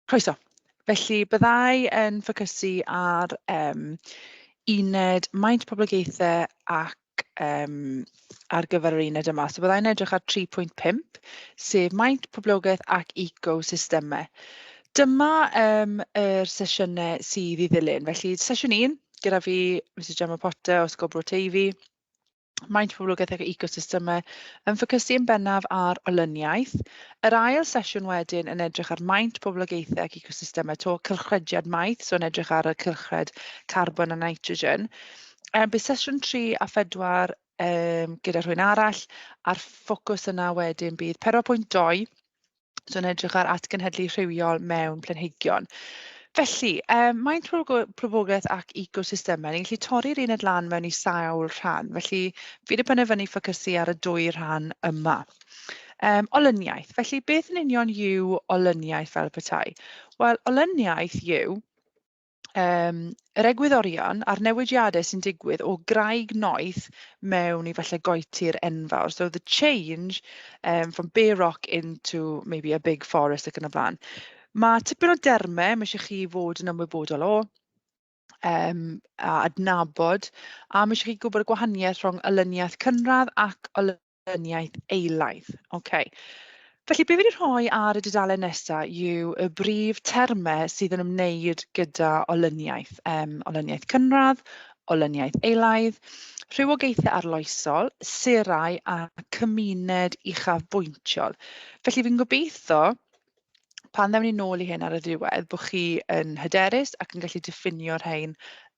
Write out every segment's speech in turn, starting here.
Croeso. Felly, byddai yn ffocysu ar uned maint poblogaethau ac ar gyfer yr uned yma. So byddai'n edrych ar 3.5, sef maint poblogaeth ac ecosystemau. Dyma yr sesiynau sydd I ddilyn. Felly, sesiwn 1, gyda fi Mrs Gemma Potter o Poblogaethau, maint poblogaeth ac ecosystemau yn ffocysu yn bennaf ar olyniaeth. Yr ail sesiwn wedyn yn edrych ar maint poblogaethau ac ecosystemau, to cylchrediad maith, so yn edrych ar y cylchred carbon a nitrogen. Bydd sesiwn 3 a 4 gyda rhywun arall, a'r ffocws yna wedyn bydd 4.2, so yn edrych ar atgenhedlu rhywiol mewn planhigion. Felly, maint poblogaeth ac ecosystemau, ni'n gallu torri'r uned lan mewn I sawl rhan, felly fi wedi penderfynu ffocysu ar y 2 rhan yma. Olyniaeth, felly beth yn union yw olyniaeth fel petai? Wel, olyniaeth yw yr egwyddorion a'r newidiadau sy'n digwydd o graig noeth mewn I falle goetir enfawr. So the change from bare rock into maybe a big forest ac yn y blaen. Mae tipyn o dermau mae eisiau chi fod yn ymwybodol o, a adnabod, a mae eisiau chi gwybod y gwahaniaeth rhwng olyniaeth cynradd ac olyniaeth eilaidd. Okay. Felly, be fi wedi rhoi ar y dudalen nesaf yw y brif termau sydd yn ymwneud gyda olyniaeth. Olyniaeth cynradd, olyniaeth eilaidd, rhywogaethau arloesol, serau a cymuned uchafbwyntiol. Felly, fi'n gobeithio pan ddewn ni nôl I hyn ar y ddiwedd, bod chi yn hyderus ac yn gallu diffinio'r rhain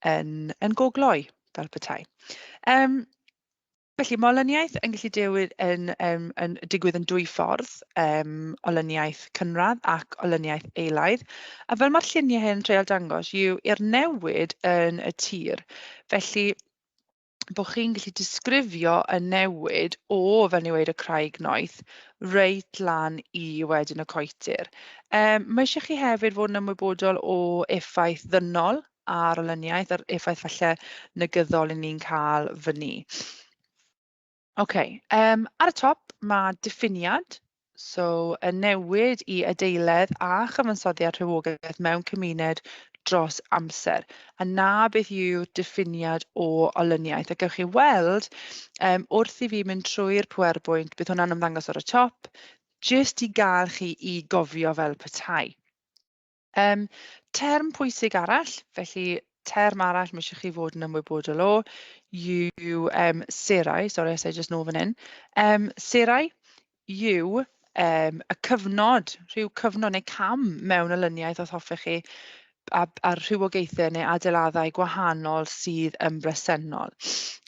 yn gogloi fel petai. Felly, mae olyniaeth yn gallu digwydd yn 2 ffordd, olyniaeth cynradd ac olyniaeth eilaidd. A fel mae'r lluniau hyn treol dangos yw i'r newid yn y tir. Felly, bod chi'n gallu disgrifio y newid o, fel ni wedi y craig noeth, reit lan I wedyn y coetir. Mae eisiau chi hefyd fod yn ymwybodol o effaith ddynol ar olyniaeth, a'r effaith falle negyddol I ni'n cael fyny. Okay. Ar y top mae diffiniad, so y newid I adeiledd a chyfansoddiad rhywogaeth mewn cymuned dros amser. A na beth yw diffiniad o olyniaeth. A gewch chi weld, wrth I fi mynd trwy'r pwerpwynt, bydd hwnna'n ymddangos ar y top, jyst I gael chi I gofio fel petai. Term pwysig arall, felly term arall mae eisiau chi fod yn ymwybodol o, yw serau, sorry, I just nôl fan hyn. Serau yw y cyfnod, rhyw cyfnod neu cam mewn olyniaeth os hoffech chi ar rhywogaethau neu adeiladdau gwahanol sydd yn bresennol.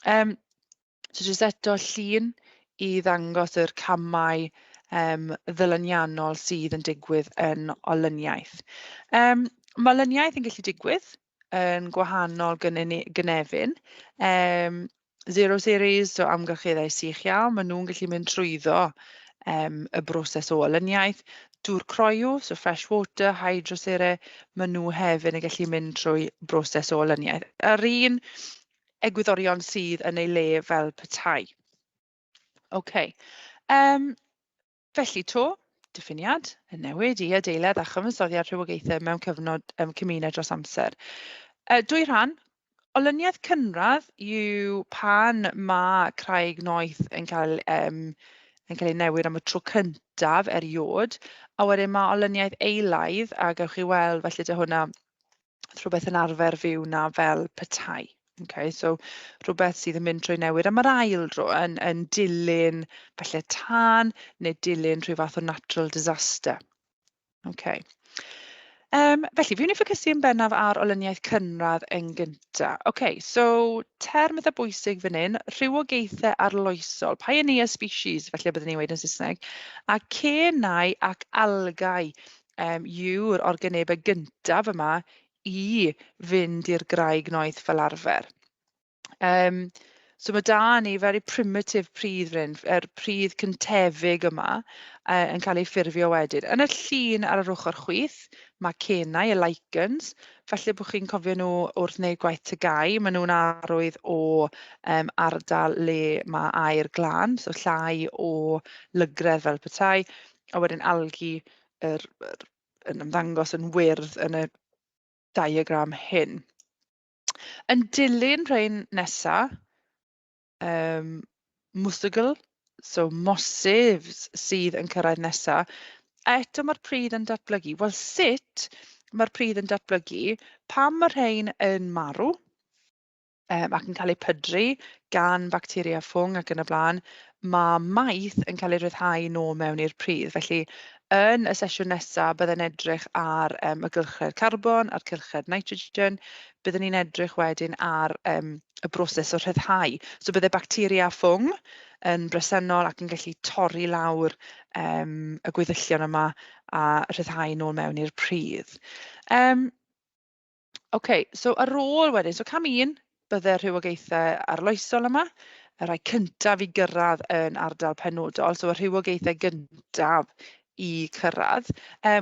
So jyst eto llun I ddangos yr camau ddilyniannol sydd yn digwydd yn olyniaeth. Mae olyniaeth yn gallu digwydd yn gwahanol gynefin. Zero series, so amgylcheddau sych iawn, maen nhw'n gallu mynd trwyddo y broses o olyniaeth. Dŵr croew, so fresh water, hydrosere, maen nhw hefyd yn gallu mynd trwy broses o olyniaeth. Yr un egwyddorion sydd yn ei le fel petai. Okay. Felly to, diffiniad, y newid I adeiledd a chyfansoddiad rhywogaethau mewn cyfnod cymuned dros amser. 2 rhan, olyniaeth cynradd yw pan mae craig noeth yn cael ei newid am y tro cyntaf eriod, a wedyn mae olyniaeth eilaidd, a gewch chi weld felly dy hwnna rhywbeth yn arfer fyw na fel petai. Okay, so rhywbeth sydd yn mynd trwy newid am yr ail dro yn dilyn falle tân neu dilyn rhyw fath o natural disaster. Okay. Felly, fi wna'n ffocysu yn bennaf ar olyniaeth cynradd yn gyntaf. Okay, so term eitha bwysig fan hyn, rhywogaethau arloesol, pioneer species, felly byddwn ni'n weud yn Saesneg, a cenau ac algau yw'r organebau gyntaf yma I fynd i'r graig noeth fel arfer. So mae da ni very primitive pridd fan hyn, pridd cyntefig yma yn cael ei ffurfio wedyn. Yn y llun ar yr ochr chwith, mae cenau, y lichens, felly bod chi'n cofio nhw wrth wneud gwaith tygau, maen nhw'n arwydd o ardal le mae aer glân, so llai o lygredd fel petai, a wedyn algi, yr yn ymddangos yn wyrdd yn y diagram hyn. Yn dilyn rhain nesa, mwsygl, so mosifs sydd yn cyrraedd nesa, a eto mae'r pridd yn datblygu. Wel, sut mae'r pridd yn datblygu? Pam mae'r rhain yn marw ac yn cael eu pydru gan bacteria ffwng ac yn y blaen, mae maith yn cael ei ryddhau nôl mewn i'r pridd. Felly, yn y sesiwn nesaf, byddai'n edrych ar y gylchred carbon, a'r gylchred nitrogen. Byddwn ni'n edrych wedyn ar y broses o rhyddhau. So byddai bacteria ffwng yn bresennol ac yn gallu torri lawr y gweddillion yma a rhyddhau nôl mewn i'r pridd. OK, so ar ôl wedyn, so cam 1, byddai'r rhywogaethau arloesol yma, y rai cyntaf i gyrraedd yn ardal penodol, so y rhywogaethau gyntaf i cyrraedd.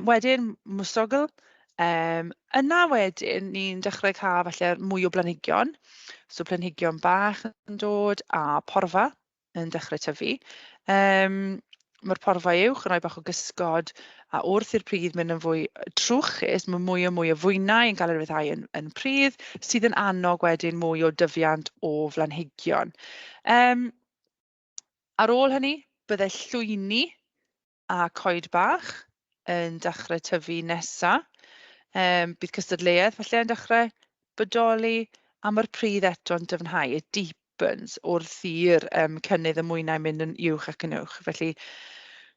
Wedyn, mwsogl. Yna wedyn, ni'n dechrau cael falle mwy o blanhigion. So planhigion bach yn dod a porfa yn dechrau tyfu. Mae'r porfa uwch yn rhoi bach o gysgod, a wrth i'r pridd mynd yn fwy trwchus, mae mwy o fwynau yn cael ei ryddhau yn pridd, sydd yn annog wedyn mwy o dyfiant o flanhigion. Ar ôl hynny, byddai llwyni a coed bach yn dechrau tyfu nesaf. Bydd cystadleuaeth falle yn dechrau bodoli, a mae'r pridd eto'n dyfnhau. It deepens wrth i'r cynnydd y mwynau mynd yn uwch ac yn uwch. Felly,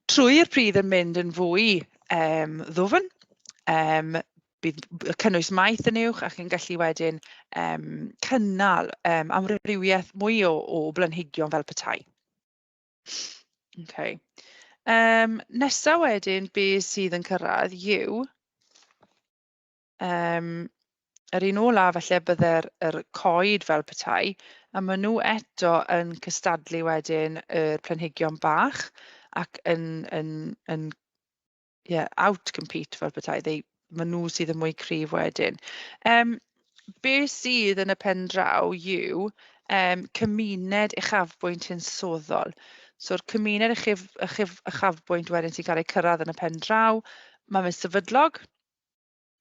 trwy'r pridd yn mynd yn fwy ddwfn, bydd y cynnwys maith yn uwch ac yn gallu wedyn cynnal amrywiaeth mwy o blanhigion fel petai. Okay. Nesa wedyn, beth sydd yn cyrraedd yw yr un ola falle bydde'r coed fel petai, a maen nhw eto yn cystadlu wedyn yr planhigion bach ac yn out-compete fel petai. Maen nhw sydd yn mwy cryf wedyn. Beth sydd yn y pen draw yw cymuned uchafbwynt hinsoddol. So'r cymuned uchafbwynt wedyn sy'n cael ei cyrraedd yn y pen draw, mae'n sefydlog.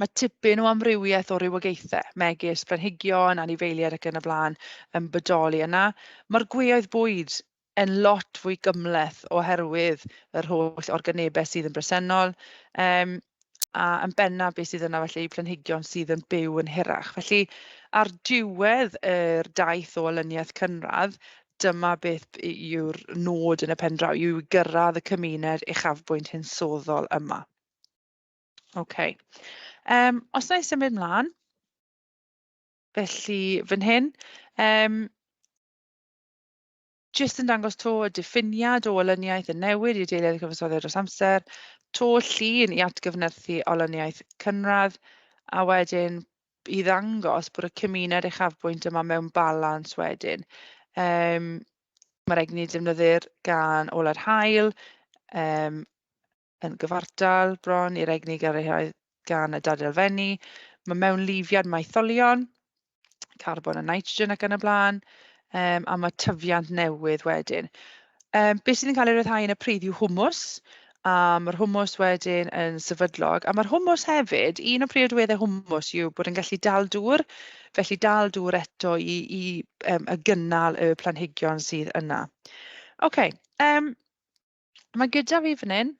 Mae tipyn o amrywiaeth o rywogaethau, megis, planhigion, anifeiliaid ac yn y blaen yn bodoli yna. Mae'r gweoedd bwyd yn lot fwy gymleth oherwydd yr holl organebau sydd yn bresennol. A yn bennaf beth sydd yna felly planhigion sydd yn byw yn hirach. Felly, ar diwedd yr daith o olyniaeth cynradd, dyma beth yw'r nod yn y pen draw, yw gyrraedd y cymuned uchafbwynt hinsoddol yma. OK. Os na i symud mlaen, felly fan hyn, jyst yn dangos to y diffiniad o olyniaeth yn newid i deiliad y cyfansoddiad dros amser, to llun i atgyfnerthu olyniaeth cynradd, a wedyn i ddangos bod y cymuned uchafbwynt yma mewn balans wedyn. Mae'r egni defnyddir gan ola'r haul, yn gyfartal bron i'r egni gael gan y dadelfenni. Mae mewn lifiad maetholion, carbon a nitrogen ac yn y blaen, a mae tyfiant newydd wedyn. Beth sydd yn cael ei ryddhau yn y pridd yw hwmws, a mae'r hwmws wedyn yn sefydlog. A mae'r hwmws hefyd, un o priodweddau hwmws yw bod yn gallu dal dŵr, felly dal dŵr eto i gynnal y planhigion sydd yna. OK, mae gyda fi fan hyn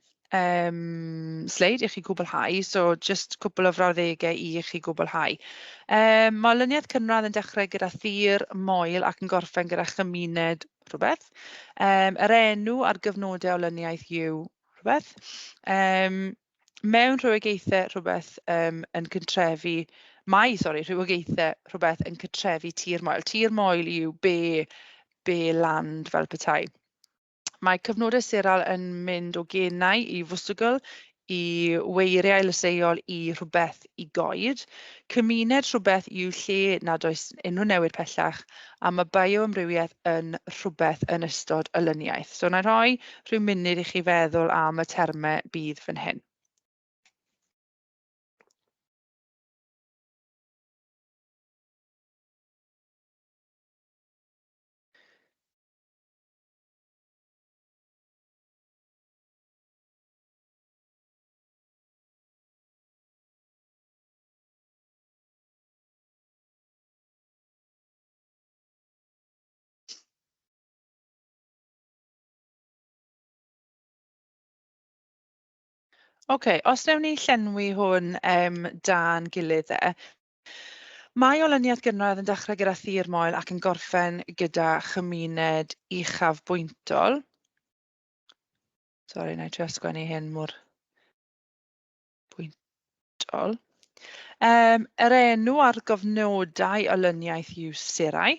sleid i chi gwblhau, so just cwbl o frawddegau i chi gwblhau. Mae olyniaeth cynradd yn dechrau gyda thir, moel ac yn gorffen gyda chymuned rhywbeth. Yr enw ar gyfnodau olyniaeth yw rhywbeth. Mewn rhywogaethau rhywbeth yn cyntrefi, rhywogaethau rhywbeth yn cyntrefi tir moel. Tir moel yw be land fel petai. Mae cyfnodau seral yn mynd o genau i fwsygl, i weiriau lyseuol i rhywbeth i goed. Cymuned rhywbeth yw lle nad oes unrhyw newid pellach, a mae bioamrywiaeth yn rhywbeth yn ystod olyniaeth. So, na rhoi rhyw munud i chi feddwl am y termau bydd fan hyn. Os newn ni llenwi hwn dan gilydd mae olyniaeth gynradd yn dechrau gyda thir moel ac yn gorffen gyda chymuned uchafbwyntol. Sori, na i trio sgwennu hyn mor bwyntol. Yr enw ar gofnodau olyniaeth yw serau.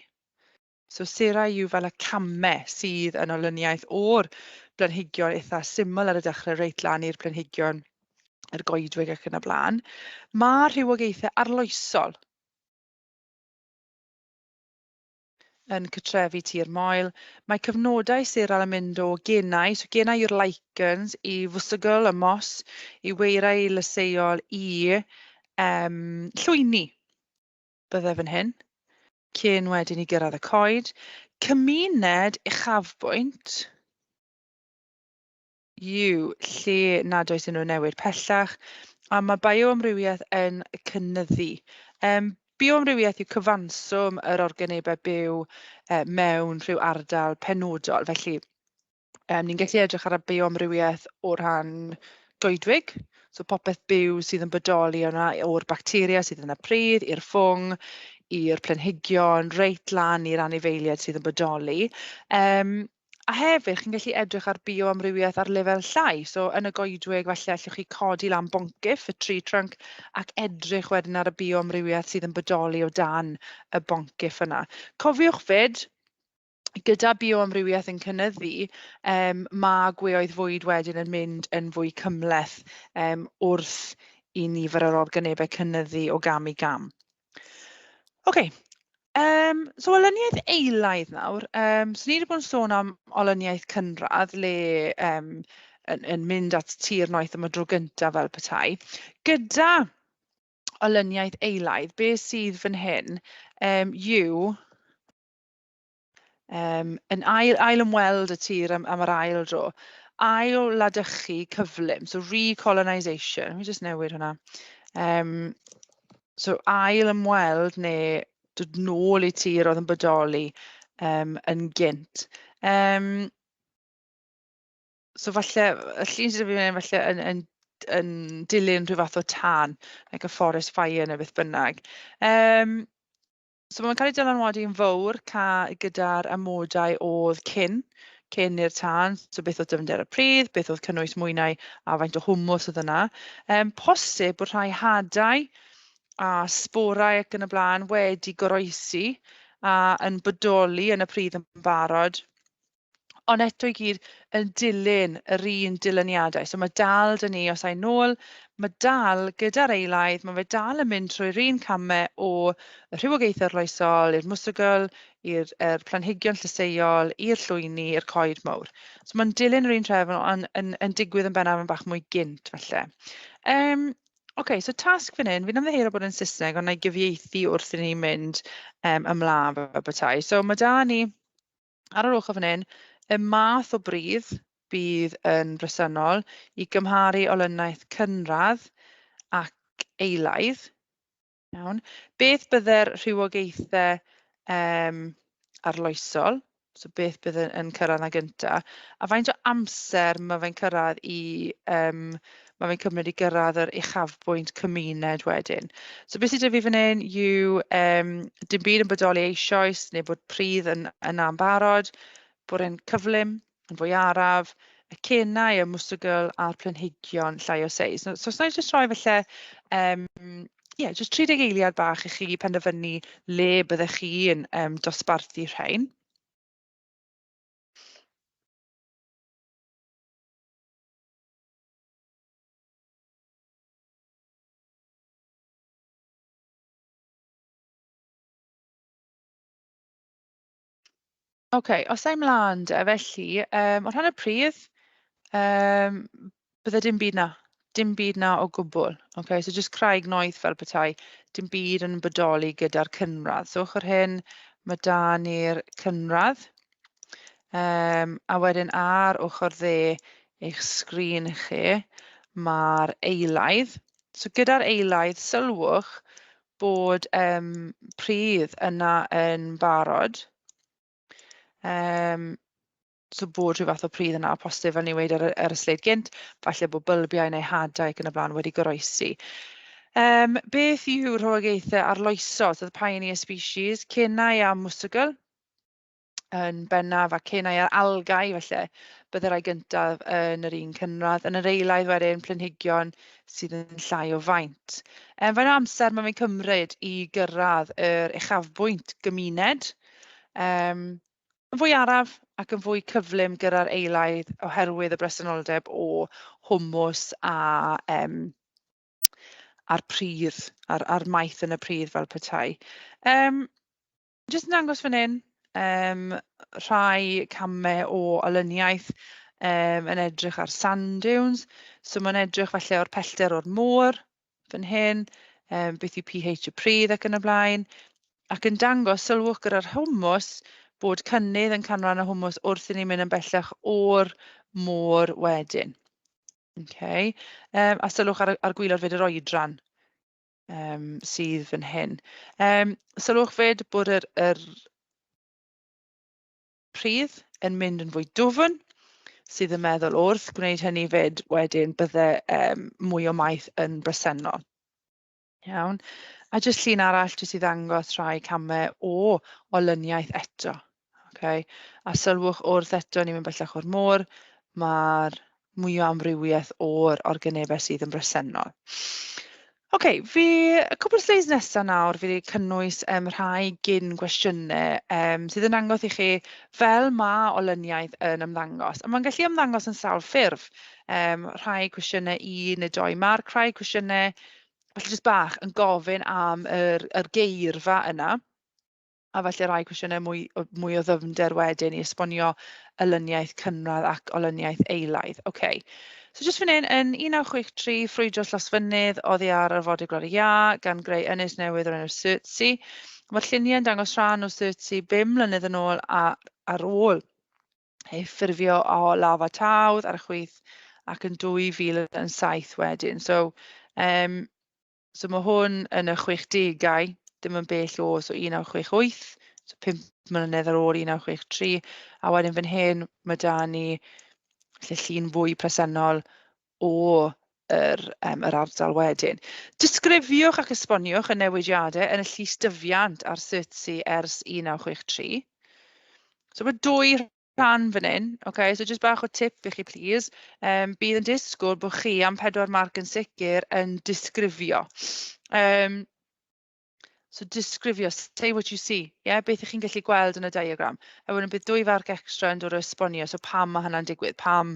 So serau yw fel y camau sydd yn olyniaeth o'r blanhigion eitha syml ar y dechrau reit lan i'r blanhigion, yr goedwig ac yn y blaen. Mae rhywogaethau arloesol yn cytrefu tir moel. Mae cyfnodau seral yn mynd o genau, so genau yw'r lichens, i fwsygl, y mos, i weirau lysieuol, i llwyni. Bydde fan hyn. Cyn wedyn i gyrraedd y coed. Cymuned uchafbwynt yw lle nad oes unrhyw newid pellach, a mae bioamrywiaeth yn cynyddu. Bioamrywiaeth yw cyfanswm yr organebau byw mewn rhyw ardal penodol. Felly, ni'n gallu edrych ar y bioamrywiaeth o ran goedwig, so popeth byw sydd yn bodoli yna o'r bacteria sydd yn y pridd, i'r ffwng, i'r planhigion, reit lan i'r anifeiliaid sydd yn bodoli. A hefyd, chi'n gallu edrych ar bioamrywiaeth ar lefel llai. So yn y goedwig, falle allwch chi codi lan boncyff, y tree trunk, ac edrych wedyn ar y bioamrywiaeth sydd yn bodoli o dan y boncyff yna. Cofiwch fyd, gyda bioamrywiaeth yn cynyddu, mae gweoedd fwyd wedyn yn mynd yn fwy cymhleth wrth i nifer yr organebau cynyddu o gam i gam. So olyniaeth eilaidd nawr, so ni wedi bod yn sôn am olyniaeth cynradd le yn mynd at tir noeth am y dro gyntaf fel petai. Gyda olyniaeth eilaidd, beth sydd fan hyn yw yn ail ymweld y tir am yr ail dro. Ail ladychu cyflym, so recolonisation. Let me just newid hwnna. So ail ymweld neu dod nôl i tir oedd yn bodoli yn gynt. So falle, y llun sydd wedi falle yn dilyn rhyw fath o tân, like a forest fire neu beth bynnag. So mae'n cael ei dylanwadu'n fawr gyda'r amodau oedd cyn i'r tân, so beth oedd dyfnder y pridd, beth oedd cynnwys mwynau a faint o hwmws oedd yna. Posib bod rhai hadau a sborau ac yn y blaen wedi goroesi a yn bodoli yn y pridd yn barod, ond eto i gyd yn dilyn yr un dilyniadau. So mae dal dyn ni, os ein nôl, mae dal gyda'r eilaidd, mae fe dal yn mynd trwy'r un camau o y rhywogaethau arloesol, i'r mwsygl, i'r planhigion llysieuol, i'r llwyni, i'r coed mawr. So mae'n dilyn yr un trefn ond yn digwydd yn bennaf yn bach mwy gynt, falle. So tasg fan hyn, fi'n ymddiheuro bod yn Saesneg, ond na i gyfieithu wrth i ni mynd ymlaen fel petai. So mae da ni, ar yr ochr fan hyn, y math o bridd bydd yn bresennol i gymharu olyniaeth cynradd ac eilaidd. Iawn. Beth bydde'r rhywogaethau arloesol, so beth bydd yn cyrraedd na gyntaf, a faint o amser mae fe'n cyrraedd mae fe'n cymryd i gyrraedd yr uchafbwynt cymuned wedyn. So beth sydd 'da fi fan hyn yw dim byd yn bodoli eisoes neu bod pridd yn ambarod, bod e'n cyflym, yn fwy araf, y cenau, y mwsygl a'r planhigion llai o seis. So os na i jyst rhoi falle jyst 30 eiliad bach i chi penderfynu le byddech chi yn dosbarthu rhain. Os a'i mlaen de, felly, o rhan y pridd, bydde dim byd na. Dim byd na o gwbl. So jyst craig noeth fel petai, dim byd yn bodoli gyda'r cynradd. So ochr hyn, mae da ni'r cynradd. A wedyn ar ochr dde eich sgrin chi, mae'r eilaidd. So gyda'r eilaidd, sylwch bod pridd yna yn barod. so bod rhyw fath o pridd yna, posib fel ni wedi ar y sleid gynt, falle bod bylbiau neu hadau ac yn y blaen wedi goroesi. Beth yw rhywogaethau arloesol, so the pioneer species, cennau a mwsygl, yn bennaf a cennau ar algau felly, byddai rai gyntaf yn yr un cynradd, yn yr eilaidd wedyn planhigion sydd yn llai o faint. Faint o amser mae'n cymryd i gyrraedd yr uchafbwynt gymuned, yn fwy araf ac yn fwy cyflym gyda'r eilaidd oherwydd y bresenoldeb o hwmws a'r pridd, a'r maith yn y pridd fel petai. Jyst yn dangos fan hyn, rhai camau o olyniaeth yn edrych ar sand dunes. So mae'n edrych falle o'r pellter o'r môr fan hyn, beth yw pH y pridd ac yn y blaen. Ac yn dangos, sylwch gyda'r hwmws, bod cynnydd yn canran y hwmws wrth i ni mynd yn bellach o'r môr wedyn. Okay. A sylwch ar gwylod fyd yr oedran sydd fan hyn. Sylwch fyd bod yr pridd yn mynd yn fwy dwfn, sydd yn meddwl wrth gwneud hynny fyd wedyn byddai mwy o maith yn bresennol. Iawn. A jyst llun arall jyst i ddangos rhai camau o olyniaeth eto. Okay. A sylwch wrth eto ni'n mynd bellach o'r môr, mae'r mwy o amrywiaeth o'r organebau sydd yn bresennol. Okay, y cwbl o sleids nesaf nawr fi wedi cynnwys rhai gyn gwestiynau sydd yn angos i chi fel mae olyniaeth yn ymddangos. A mae'n gallu ymddangos yn sawl ffurf. Rhai cwestiynau 1 neu 2 marc, rhai cwestiynau falle jyst bach yn gofyn am yr geirfa yna. A falle rai cwestiynau mwy o ddyfnder wedyn i esbonio olyniaeth cynradd ac olyniaeth eilaidd. Okay. So jyst fan hyn, yn 1963, ffrwydro Llosfynydd oddi ar arfordir Glori Iâ gan greu ynys newydd o'r enw Surtsey. Mae'r lluniau yn dangos rhan o Surtsey 5 mlynedd yn ôl ar ôl ei ffurfio o lafa tawdd ar y chwith ac yn 2007 wedyn. So mae hwn yn y 60au, dim yn bell o, so 1968, so 5 mlynedd ar ôl 1963, a wedyn fan hyn mae 'da ni llun fwy presennol o yr ardal wedyn. Disgrifiwch ac esboniwch y newidiadau yn y llysdyfiant ar Surtsey ers 1963. So mae 2 rhan fan hyn, okay, so jyst bach o tip i chi, please. Bydd yn disgwyl bod chi am 4 marc yn sicr yn disgrifio. So disgrifio, say what you see, beth ych chi'n gallu gweld yn y diagram. A wedyn bydd 2 farc extra yn dod o esbonio, so pam mae hynna'n digwydd, pam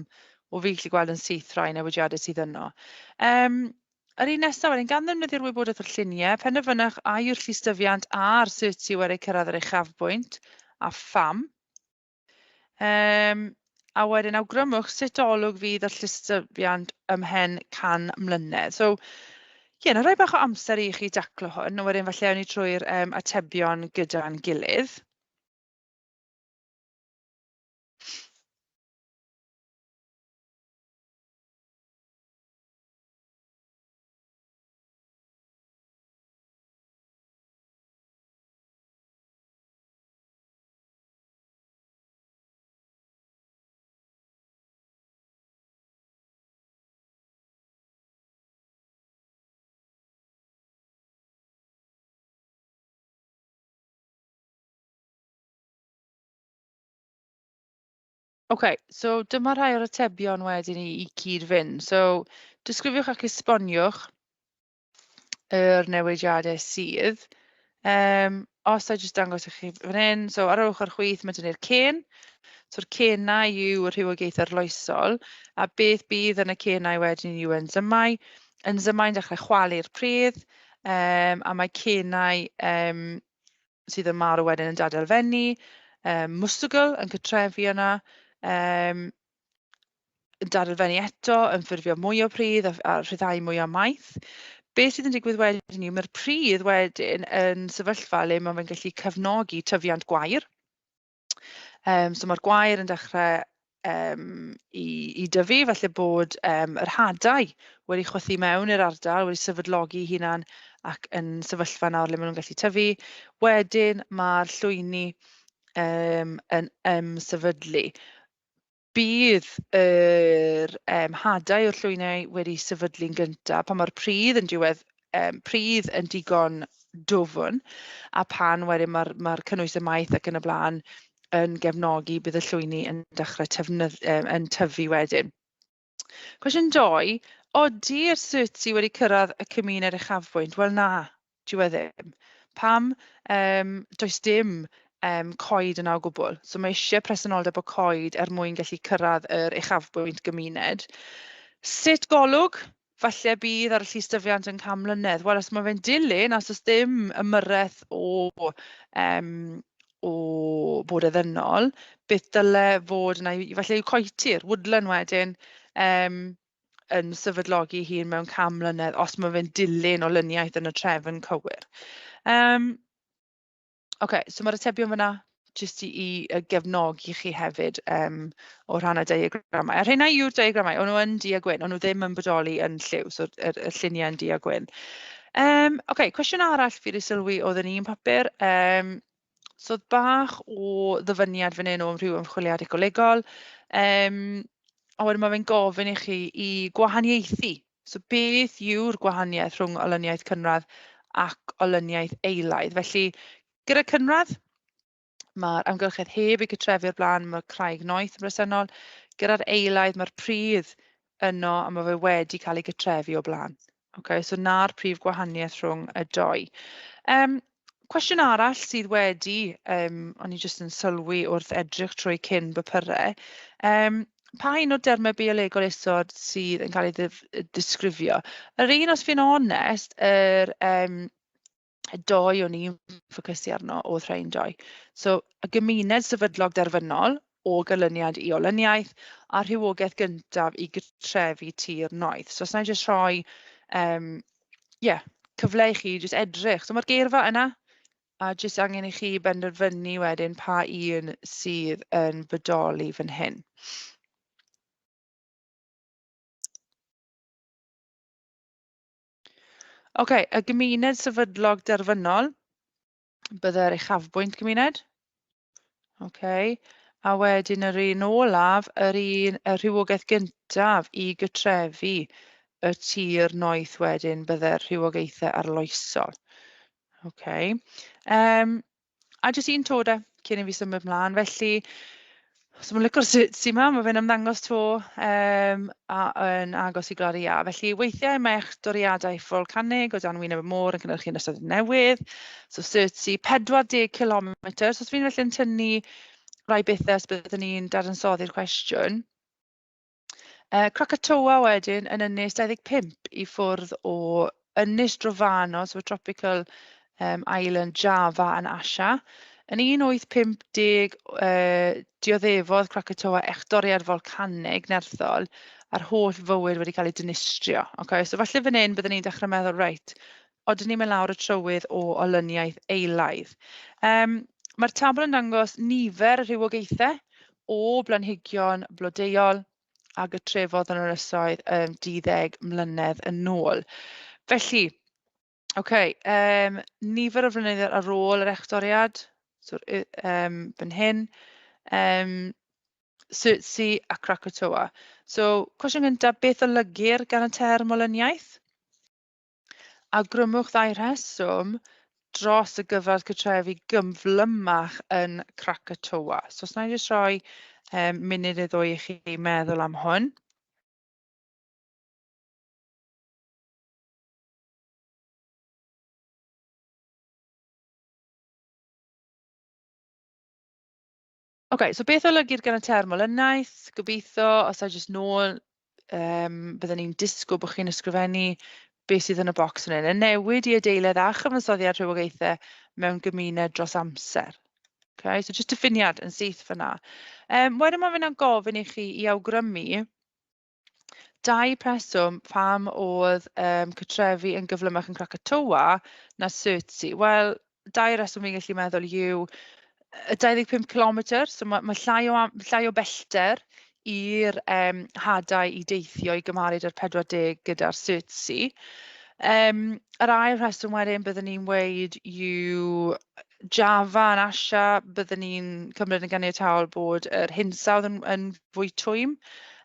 o fi gallu gweld yn syth rai newidiadau sydd yno. Yr un nesaf wedyn, gan ddefnyddio'r wybodaeth o'r lluniau, penderfynwch a yw'r llystyfiant a'r Surtsey wedi cyrraedd yr uchafbwynt a pham. A wedyn awgrymwch sut olwg fydd yr llystyfiant ymhen 100 mlynedd. So, na rai bach o amser i chi daclo hwn, a wedyn falle awn ni trwy'r atebion gyda'n gilydd. Okay, so dyma rhai o'r atebion wedyn i cyd-fynd. So, disgrifiwch ac esboniwch yr newidiadau sydd. Os I jyst dangos i chi fan hyn, so ar ochr chwith mae dynnu'r cen. So'r cenau yw y rhywogaethau arloesol, a beth bydd yn y cenau wedyn yw ensymau. Ensymau'n dechrau chwalu'r pridd, a mae cenau sydd yn marw wedyn yn dadelfennu, mwsygl yn cytrefi yna, yn dadelfennu eto, yn ffurfio mwy o pridd a rhyddhau mwy o maith. Beth sydd yn digwydd wedyn yw mae'r pridd wedyn yn sefyllfa le mae fe'n gallu cefnogi tyfiant gwair. So mae'r gwair yn dechrau i dyfu, felly bod yr hadau wedi chwythu mewn i'r ardal, wedi sefydlogi hunan ac yn sefyllfa nawr le maen nhw'n gallu tyfu. Wedyn mae'r llwyni yn sefydlu. bydd yr hadau o'r llwynau wedi sefydlu'n gyntaf pan mae'r pridd yn diwedd pridd yn digon dwfn a pan wedyn mae'r cynnwys y maith ac yn y blaen yn gefnogi bydd y llwyni yn dechrau yn tyfu wedyn. Cwestiwn 2, odi'r syrtsi wedi cyrraedd y cymuned uchafbwynt? Wel na, dyw e ddim. Pam? Does dim coed yna o gwbl. So mae eisiau presenoldeb o coed mwyn gallu cyrraedd yr uchafbwynt gymuned. Sut golwg? Falle bydd ar y llystyfiant yn cam mlynedd. Wel, os mae fe'n dilyn, os oes dim ymyrraeth o bod e ddynol, beth dyle fod yna, falle yw coeti'r woodland wedyn, yn sefydlogi hun mewn cam mlynedd os mae fe'n dilyn olyniaeth yn y trefn cywir. So mae'r atebion fyna jyst i gefnogi chi hefyd o rhan y diagramau. A rheina yw'r diagramau, o'n nhw yn du a gwyn, o'n nhw ddim yn bodoli yn lliw, so y lluniau yn du a gwyn. Cwestiwn arall fi wedi sylwi oedd yn un papur. So bach o ddyfyniad fan hyn o rhyw ymchwiliad ecolegol. A wedyn mae fe'n gofyn i chi i gwahaniaethu. So beth yw'r gwahaniaeth rhwng olyniaeth cynradd ac olyniaeth eilaidd? Felly, gyda cynradd, mae'r amgylchedd heb eu cytrefu'r blaen, mae'r craig noeth yn bresennol. Gyda'r eilaidd, mae'r pridd yno a mae fe wedi cael ei gytrefu o blaen. So na'r prif gwahaniaeth rhwng y dou. Cwestiwn arall sydd wedi, o'n i jyst yn sylwi wrth edrych trwy cyn bypyrau, pa un o dermau biolegol isod sydd yn cael ei disgrifio? Yr un, os fi'n onest, y dou o'n i'n ffocysu arno oedd rhain dou. So, y gymuned sefydlog derfynol o gylyniad i olyniaeth a rhywogaeth gyntaf i gytrefu tir noeth. So, os na i jyst rhoi cyfle i chi jyst edrych. So, mae'r geirfa yna, a jyst angen i chi benderfynu wedyn pa un sydd yn bodoli fan hyn. Y gymuned sefydlog derfynol, bydde'r uchafbwynt gymuned. A wedyn yr un olaf, y rhywogaeth gyntaf i gytrefu y tir noeth wedyn bydde'r rhywogaethau arloesol. A jyst un todau cyn i fi symud mlaen. Felly, os mae'n licor syrtsi yma, mae fe'n ymddangos to yn agos i glori A. Felly, weithiau mech doriadau ffolcanig o dan wyneb y môr yn cynhyrchu ynysoedd newydd. So, syrtsi 40 km. So, os fi'n felly'n tynnu rai bethau os byddwn ni'n dadansoddi'r cwestiwn. Krakatoa wedyn yn ynys 25 i ffwrdd o ynys drofannol, so tropical island Java yn Asia. Yn 1850 dioddefodd Krakatoa echdoriad folcanig nerthol a'r holl fywyd wedi cael ei dinistrio. So falle fan hyn byddwn ni'n dechrau meddwl, reit, odyn ni'n mynd lawr y trywydd o olyniaeth eilaidd. Mae'r tabl yn dangos nifer y rhywogaethau o blanhigion blodeuol a gytrefodd yn yr ynysoedd 12 mlynedd yn ôl. Felly, nifer o flynyddoedd ar ôl yr echdoriad, so, fan hyn, syrtsi a Krakatoa. So, cwestiwn gyntaf, beth olygir gan y term olyniaeth? A grymwch ddau rheswm dros y gyfradd cytrefu gyflymach yn Krakatoa. So, os na i jyst rhoi munud neu ddwy i chi meddwl am hwn. So beth olygir gan y term olyniaeth? Gobeithio, os a jyst nôl, byddwn ni'n disgwyl bod chi'n ysgrifennu beth sydd yn y bocs yn hyn. Y newid i adeiledd a chyfansoddiad rhywogaethau mewn gymuned dros amser. So jyst diffiniad yn syth fyna. Wedyn mae fe'n gofyn i chi i awgrymu dau preswm pam oedd cytrefu yn gyflymach yn Krakatoa na syrtsi. Wel, dau reswm fi'n gallu meddwl yw y 25 km, so mae llai o bellter i'r hadau i deithio i gymharu â'r 40 gyda'r syrtsi. Yr ail rheswm wedyn byddwn ni'n weid yw Java yn Asia, byddwn ni'n cymryd yn ganiataol bod yr hinsawdd yn fwy twym,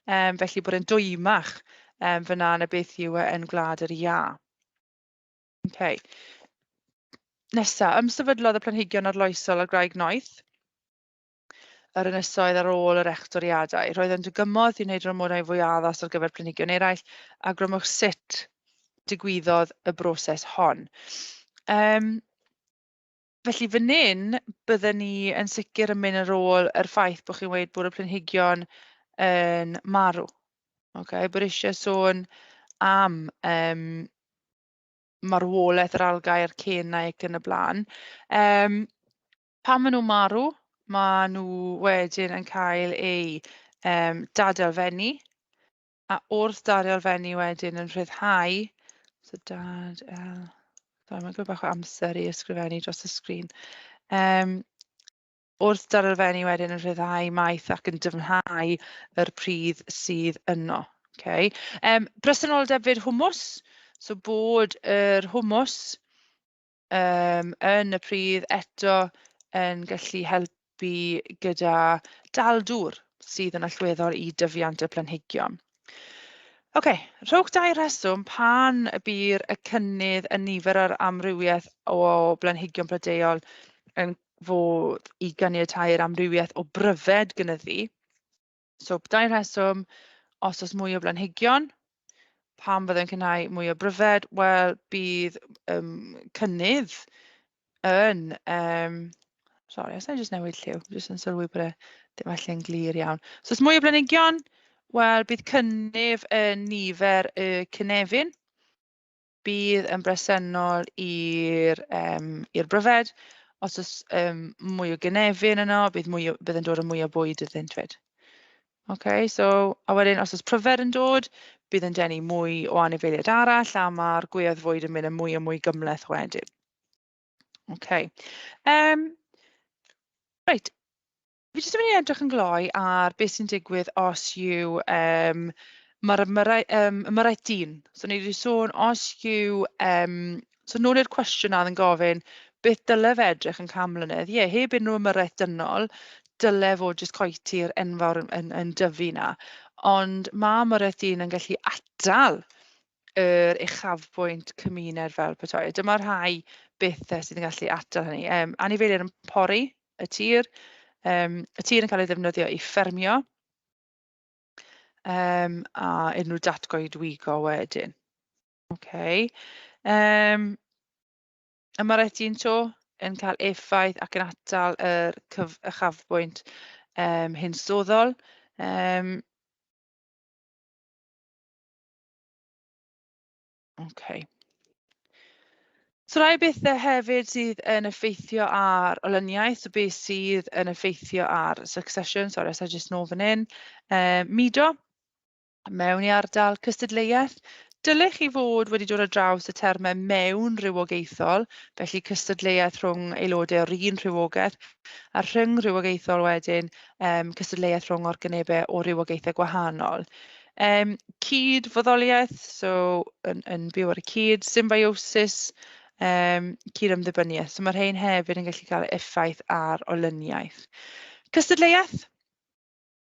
felly bod e'n dwymach fyna na beth yw e yn gwlad yr Ia. Okay. Nesa, ymsefydlodd y planhigion arloesol ar graig noeth yr ynysoedd ar ôl yr echdoriadau. Roedd yn dygymodd i wneud rhymodau fwy addas ar gyfer planhigion eraill, a grymwch sut digwyddodd y broses hon. Felly fan hyn, byddwn ni yn sicr yn mynd ar ôl yr ffaith bod chi'n dweud bod y planhigion yn marw. Okay? Bod eisiau sôn am marwolaeth yr algau a'r cenau ac yn y blaen. Pan maen nhw'n marw, maen nhw wedyn yn cael eu dadelfennu, a wrth dadelfennu wedyn yn rhyddhau, so mae'n gwybod bach o amser i ysgrifennu dros y sgrin. Wrth dadelfennu wedyn yn rhyddhau maith ac yn dyfnhau yr pridd sydd yno. Okay. Presenoldeb fyd hwmws, so bod yr hwmws yn y pridd eto yn gallu helpu gyda daldwr sydd yn allweddol i dyfiant y planhigion. Okay, rhowch dau reswm pan by'r y cynnydd yn nifer yr amrywiaeth o blanhigion blodeuol yn fod i ganiatáu'r amrywiaeth o bryfed gynyddu. So, dau reswm, os oes mwy o blanhigion, pan byddai'n cynnau mwy o bryfed, wel, bydd cynnydd yn... sorry, os I just newid lliw, jyst yn sylwi bod e ddim allan glir iawn. So, os mwy o blanhigion, wel, bydd cynnydd yn nifer y cynefin, bydd yn bresennol i'r bryfed. Os oes mwy o gynefin yno, bydd yn dod yn mwy o bwyd iddynt fyd. Okay, so, a wedyn, os oes pryfed yn dod, bydd yn denu mwy o anifeiliaid arall, a mae'r gweodd fwyd yn mynd yn mwy gymleth wedyn. Okay. Right. Fi jyst yn mynd i edrych yn gloi ar beth sy'n digwydd os yw mae'r ymyrraeth dyn. So, ni wedi sôn os yw... so, nôl i'r cwestiwn oedd yn gofyn, beth dylef edrych yn camlynedd? Ie, heb unrhyw ymyrraeth dynol, dyle fod jyst coeti'r enfawr yn dyfu na. Ond mae ymyrraeth dyn yn gallu atal yr uchafbwynt cymuned fel petai. Dyma rhai bethau sydd yn gallu atal hynny. Anifeiliaid yn pori y tir. Y tir yn cael ei ddefnyddio i ffermio. A unrhyw datgoedwigo wedyn. Okay. Ymyrraeth dyn to yn cael effaith ac yn atal yr uchafbwynt hinsoddol. Okay. So rai bethau hefyd sydd yn effeithio ar olyniaeth, so beth sydd yn effeithio ar succession, sorry, os I just nôl fan hyn. Mudo, mewn i ardal cystadleuaeth. Dylech chi fod wedi dod ar draws y termau mewn rhywogaethol, felly cystadleuaeth rhwng aelodau o'r un rhywogaeth, a rhwng rhywogaethol wedyn cystadleuaeth rhwng organebau o rywogaethau gwahanol. Cyd-foddoliaeth, so yn byw ar y cyd, symbiosis, cyd-ymddibyniaeth. So mae'r rhain hefyd yn gallu cael effaith ar olyniaeth. Cystadleuaeth.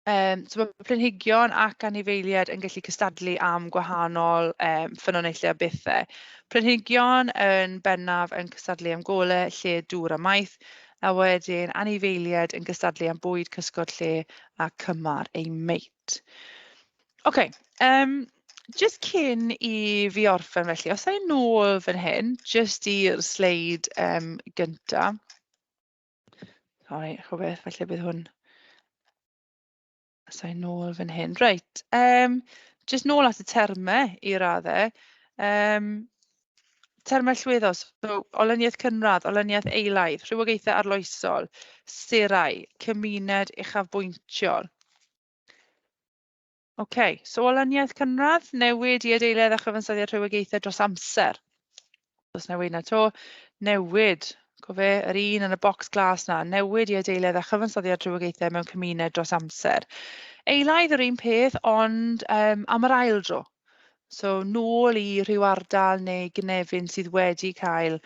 So mae planhigion ac anifeiliaid yn gallu cystadlu am gwahanol ffynonellau a bethau. Planhigion yn bennaf yn cystadlu am golau, lle, dŵr a maith, a wedyn anifeiliaid yn cystadlu am bwyd, cysgod, lle a cymar ei meit. Okay, just cyn i fi orffen felly, os ai nôl fan hyn, just i'r sleid gyntaf. Sorry, chwbeth, felly bydd hwn... So nôl fan hyn. Reit, just nôl at y termau i raddau. Termau llwyddol, so olyniaeth cynradd, olyniaeth eilaidd, rhywogaethau arloesol, serau, cymuned uchafbwyntiol. Okay, so olyniaeth cynradd, newid i adeiledd a chyfansoddiad rhywogaethau dros amser. Os newid na to, newid, cofe, yr un yn y bocs glas na, newid i adeiledd a chyfansoddiad rhywogaethau mewn cymuned dros amser. Eilaidd yr un peth, ond am yr ail dro. So nôl i rhyw ardal neu gynefin sydd wedi cael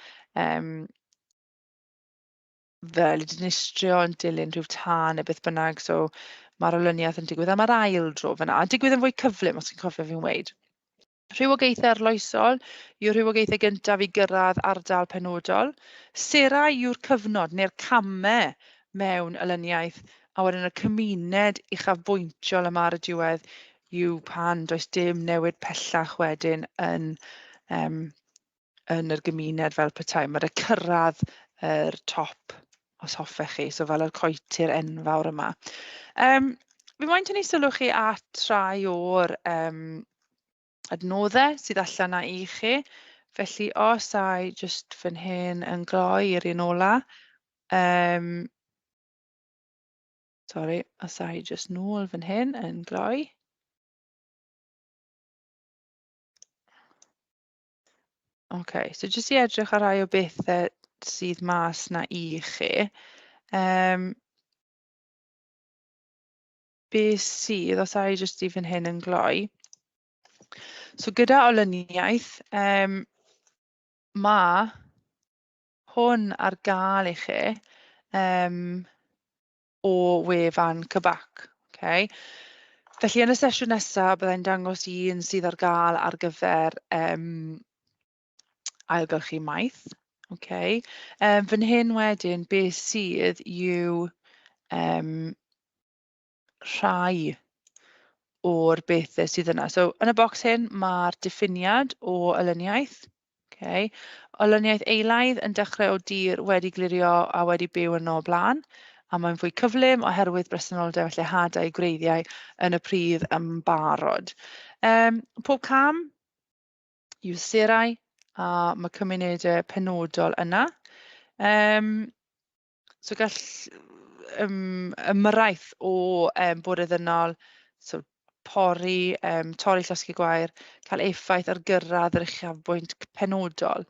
fel dinistrio yn dilyn rhyw tân neu beth bynnag. So mae'r olyniaeth yn digwydd am yr ail dro fyna. A digwydd yn fwy cyflym os chi'n cofio fi'n weid. Rhywogaethau arloesol yw'r rhywogaethau gyntaf i gyrraedd ardal penodol. Serau yw'r cyfnod neu'r camau mewn olyniaeth, a wedyn y cymuned uchafbwyntiol yma ar y diwedd yw pan does dim newid pellach wedyn yn yr gymuned fel petai. Mae'r cyrraedd yr top os hoffech chi, so fel yr coetir enfawr yma. Fi moyn tynnu sylw chi at rai o'r adnoddau sydd allan na i chi. Felly os ai jyst fan hyn yn gloi i'r un ola. Sori, os ai jyst nôl fan hyn yn gloi. OK, so jyst i edrych ar rai o bethau sydd mas na i chi. Beth sydd, os ai jyst i fan hyn yn gloi. So gyda olyniaeth, mae hwn ar gael i chi o wefan cybac. Okay? Felly yn y sesiwn nesaf, byddai'n dangos un sydd ar gael ar gyfer ailgylchu maith. Okay? Fan hyn wedyn, beth sydd yw rhai o'r bethau sydd yna. So yn y bocs hyn, mae'r diffiniad o olyniaeth. Okay. Olyniaeth eilaidd yn dechrau o dir wedi glirio a wedi byw yno o blaen, a mae'n fwy cyflym oherwydd bresenoldeb a lleihadau gwreiddiau yn y pridd yn barod. Pob cam yw serau a mae cymunedau penodol yna. So gall ymyraeth o bwrdd-ddynol, so torri llosgi gwair, cael effaith ar gyrraedd yr uchafbwynt penodol.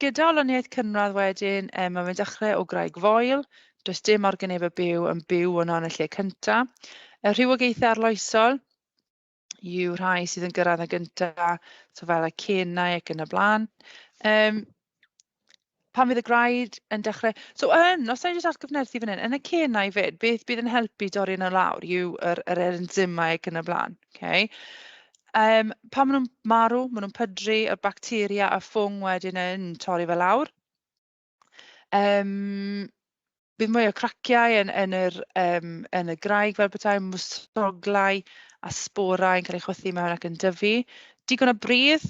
Gyda olyniaeth cynradd wedyn, mae fe'n dechrau o graig foel, does dim organebau byw yn byw yno yn y lle cyntaf. Y rhywogaethau arloesol yw rhai sydd yn gyrraedd y gyntaf, so fel y cenau ac yn y blaen. Pan fydd y graid yn dechrau... So os da ni'n jyst atgyfnerthu fan hyn, yn y cenau fyd, beth bydd yn helpu dorri yn y lawr yw yr enzymau ac yn y blaen. Okay? Pan maen nhw'n marw, maen nhw'n pydru, y bacteria a ffwng wedyn yn torri fel lawr. Bydd mwy o craciau yn y graig fel petai, mwsoglau a sborau yn cael eu chwythu mewn ac yn dyfu. Digon o bridd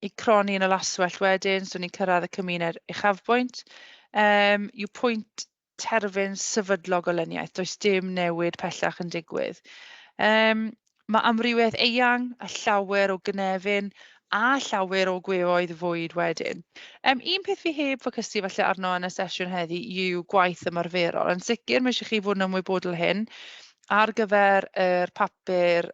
i croni yn y laswell wedyn, so ni'n cyrraedd y cymuned uchafbwynt. Yw pwynt terfyn sefydlog olyniaeth, does dim newid pellach yn digwydd. Mae amrywiaeth eang, a llawer o gynefin, a llawer o gweoedd fwyd wedyn. Un peth fi heb ffocysu falle arno yn y sesiwn heddi yw gwaith ymarferol. Yn sicr, mae eisiau chi fod yn ymwybodol hyn ar gyfer yr papur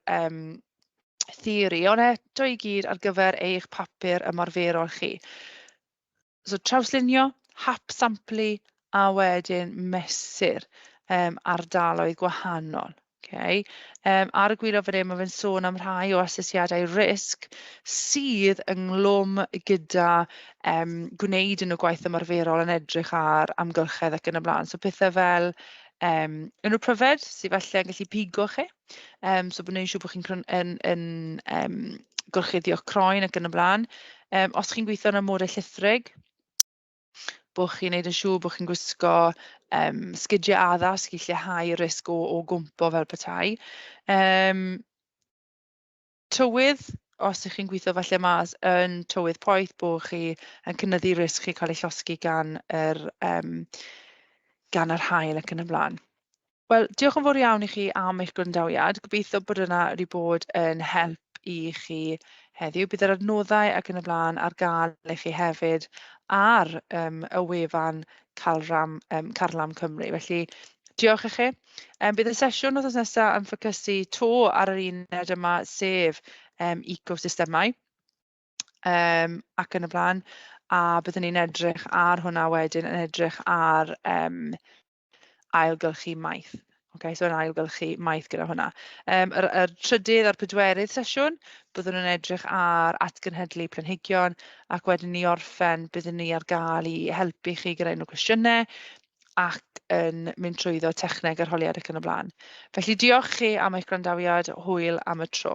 theori, ond eto i gyd ar gyfer eich papur ymarferol chi. So trawslunio, hap samplu a wedyn mesur ardaloedd gwahanol. Okay. Ar y gwylio fan hyn, mae fe'n sôn am rhai o asesiadau risg sydd ynglwm gyda gwneud yn y gwaith ymarferol yn edrych ar amgylchedd ac yn y blaen. So pethau fel unrhyw pryfed sydd falle yn gallu pigo chi. So bod nhw'n siŵr bod chi'n gorchuddio'ch croen ac yn y blaen. Os chi'n gweithio yn y modau llithrig, bod chi'n gwneud yn siŵr bod chi'n gwisgo sgidiau addasg i lleihau risg o gwmpo fel petai. Tywydd, os ydych chi'n gweithio falle mas yn tywydd poeth, bod chi yn cynyddu risg chi cael ei llosgi gan yr haul ac yn y blaen. Wel, diolch yn fawr iawn i chi am eich gwrandawiad. Gobeithio bod yna wedi bod yn help i chi heddiw. Bydd yr adnoddau ac yn y blaen ar gael i chi hefyd ar y wefan Carlam Cymru. Felly, diolch i chi. Bydd y sesiwn wythnos nesaf yn ffocysu to ar yr uned yma, sef Ecosystemau ac yn y blaen. A byddwn ni'n edrych ar hwnna wedyn, yn edrych ar ailgylchu maith. Okay, so yn ailgylchu maith gyda hwnna. Yr trydydd a'r pedwerydd sesiwn, byddwn nhw'n edrych ar atgenhedlu planhigion, ac wedyn ni orffen byddwn ni ar gael i helpu chi gyda unrhyw cwestiynau ac yn mynd trwyddo techneg arholiad ac yn y blaen. Felly diolch chi am eich gwrandawiad, hwyl am y tro.